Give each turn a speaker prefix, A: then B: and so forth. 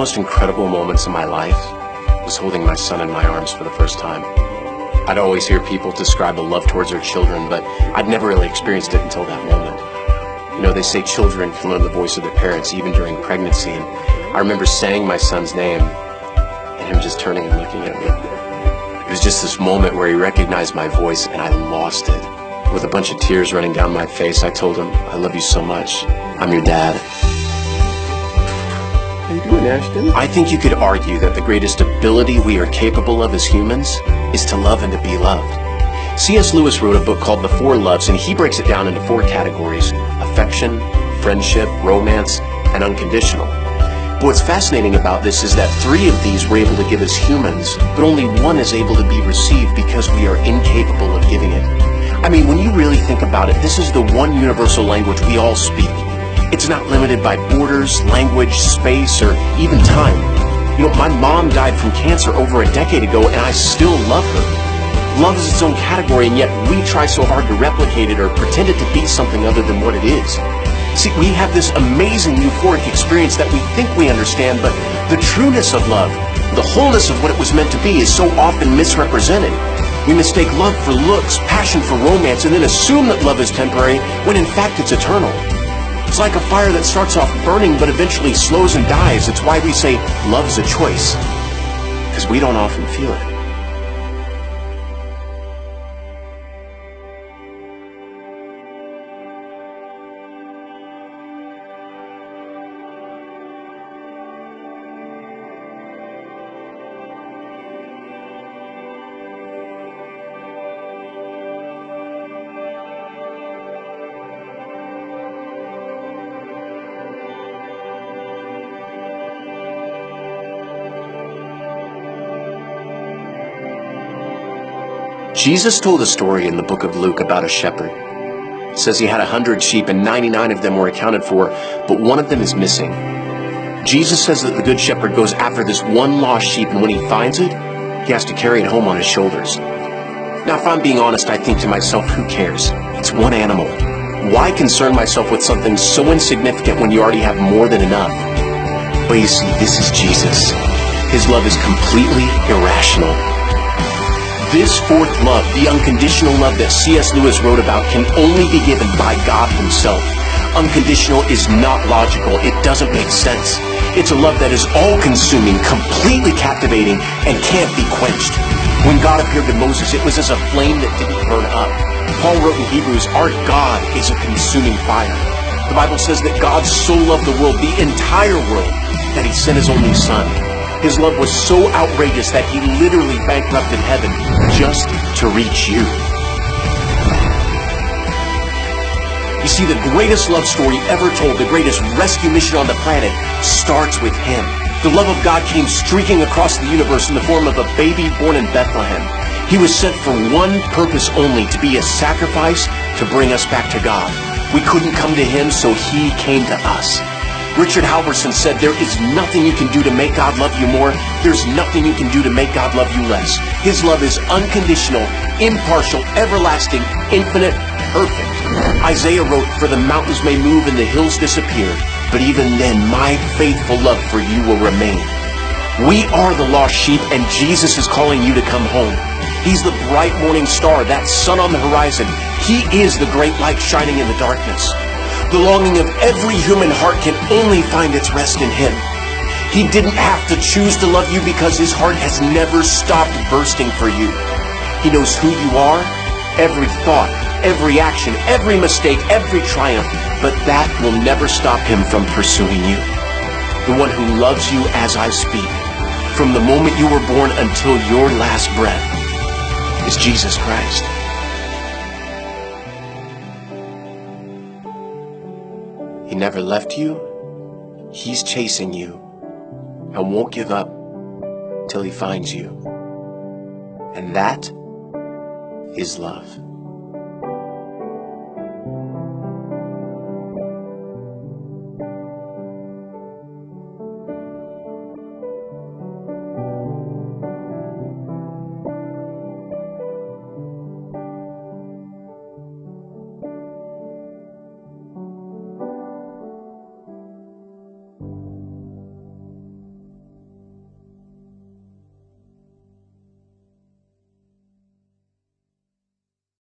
A: most incredible moments of my life was holding my son in my arms for the first time. I'd always hear people describe a love towards their children, but I'd never really experienced it until that moment. You know, they say children can learn the voice of their parents even during pregnancy, and I remember saying my son's name and him just turning and looking at me. It was just this moment where he recognized my voice and I lost it. With a bunch of tears running down my face, I told him, "I love you so much. I'm your dad."
B: How you doing, Ashton?
A: I think you could argue that the greatest ability we are capable of as humans is to love and to be loved. C.S. Lewis wrote a book called The Four Loves, and he breaks it down into 4 categories: affection, friendship, romance, and unconditional. But what's fascinating about this is that 3 of these we're able to give as humans, but only 1 is able to be received because we are incapable of giving it. I mean, when you really think about it, this is the one universal language we all speak. It's not limited by borders, language, space, or even time. You know, my mom died from cancer over a decade ago, and I still love her. Love is its own category, and yet we try so hard to replicate it or pretend it to be something other than what it is. See, we have this amazing euphoric experience that we think we understand, but the trueness of love, the wholeness of what it was meant to be, is so often misrepresented. We mistake love for looks, passion for romance, and then assume that love is temporary when in fact it's eternal. It's like a fire that starts off burning but eventually slows and dies. It's why we say love's a choice, because we don't often feel it. Jesus told a story in the book of Luke about a shepherd. It says he had 100 sheep and 99 of them were accounted for, but one of them is missing. Jesus says that the good shepherd goes after this one lost sheep, and when he finds it, he has to carry it home on his shoulders. Now, if I'm being honest, I think to myself, who cares? It's one animal. Why concern myself with something so insignificant when you already have more than enough? But you see, this is Jesus. His love is completely irrational. This 4th love, the unconditional love that C.S. Lewis wrote about, can only be given by God himself. Unconditional is not logical. It doesn't make sense. It's a love that is all-consuming, completely captivating, and can't be quenched. When God appeared to Moses, it was as a flame that didn't burn up. Paul wrote in Hebrews, "Our God is a consuming fire." The Bible says that God so loved the world, the entire world, that he sent his only Son. His love was so outrageous that he literally bankrupted heaven just to reach you. You see, the greatest love story ever told, the greatest rescue mission on the planet, starts with him. The love of God came streaking across the universe in the form of a baby born in Bethlehem. He was sent for one purpose only, to be a sacrifice to bring us back to God. We couldn't come to him, so he came to us. Richard Halverson said, "There is nothing you can do to make God love you more. There's nothing you can do to make God love you less." His love is unconditional, impartial, everlasting, infinite, perfect. Isaiah wrote, "For the mountains may move and the hills disappear, but even then my faithful love for you will remain." We are the lost sheep, and Jesus is calling you to come home. He's the bright morning star, that sun on the horizon. He is the great light shining in the darkness. The longing of every human heart can only find its rest in him. He didn't have to choose to love you because his heart has never stopped bursting for you. He knows who you are, every thought, every action, every mistake, every triumph, but that will never stop him from pursuing you. The one who loves you as I speak, from the moment you were born until your last breath, is Jesus Christ. He never left you. He's chasing you and won't give up till he finds you. And that is love.